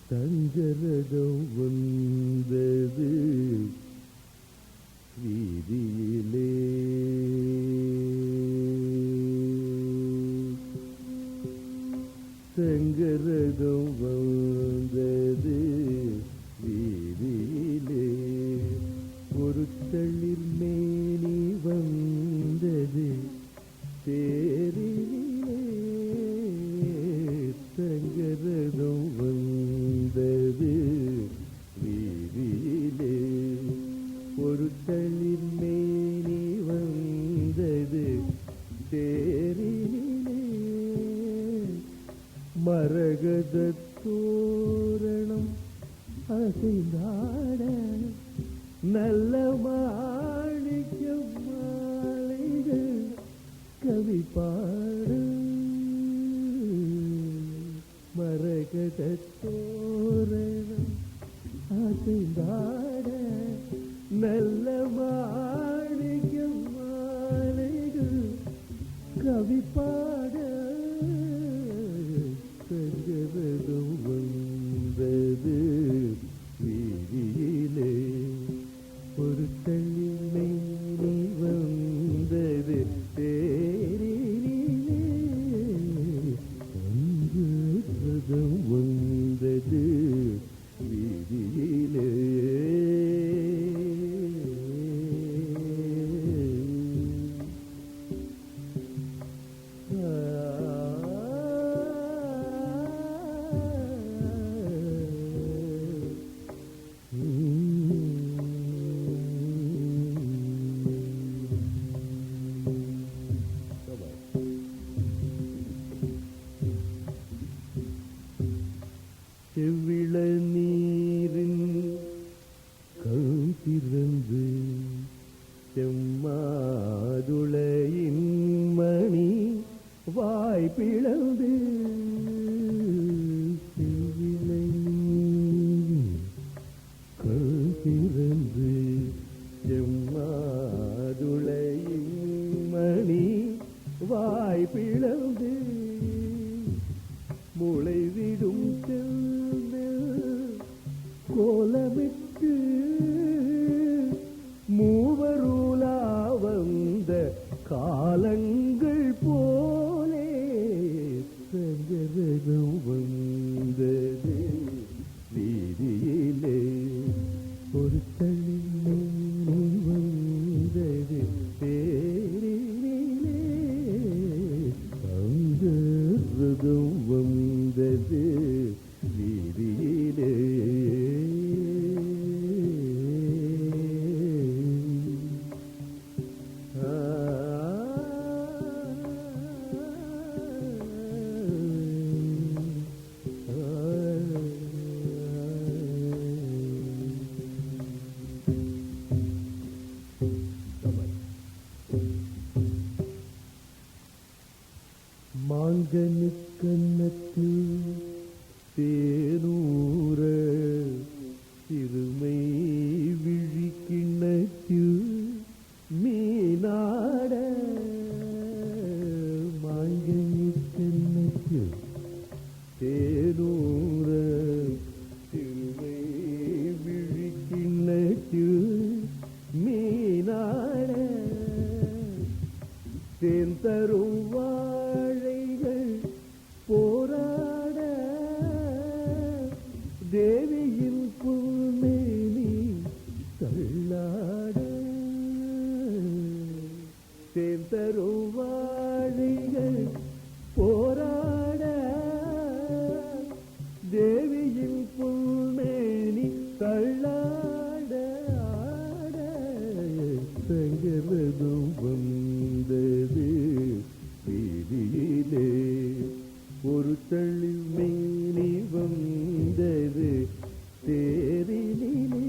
தங்கரதம் வந்தது வீதியிலே, தங்கரதம் வந்தது வீதியிலே, ஒரு தளிர் மேனி வந்தது தேரிலே, தங்கரதம் வந்தது வீதியிலே, ஒரு தளிர் மேனி வந்தது தேரிலே, மரகத தோரணம் அசைந்தாட, நல்ல மாணிக்க மாலைகள் கவி பாட, மரகத தோரணம் அசைந்தாட, நல்ல மாணிக்க மாலைகள் கவி பாட, தங்கரதம் வந்தது வீதியிலே, ஒரு தளிர் மேனி வந்தது தேரிலே, தங்கரதம் வந்தது வீதியிலே. செவ்விள நீரின் கண் திறந்து, செம்மாதுளையின் மணி வாய் பிளந்து, செவ்விள நீரின் கண் திறந்து, செம்மாதுளையின் மணி வாய் பிளந்து, முளைவிடும் கோலமிட்டு, மூவருலா வந்த காலங்கள் போலே, தங்கரதம் வந்தது வீதியிலே, ஒரு தளிர் மேனி வந்தது தேரிலே, தங்கரதம் வந்தது வீதியிலே. மாங்கனி கன்னத்து தேனூர, சிறுமை விழிக்கிண்ணத்து மீனாட, மாங்கனி கன்னத்து தேனூர, சிறுமை விழிக்கிண்ணத்து மீனாட, தேன் தரும் வாழைகள் போராட, ஒரு தளிர் மேனி வந்தது தேரினிலே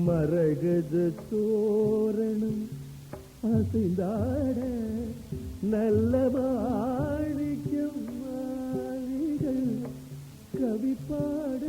மரகத தோரணம் அசைந்தாட நல்ல மாணிக்கம் மாளிகள் கவி பாட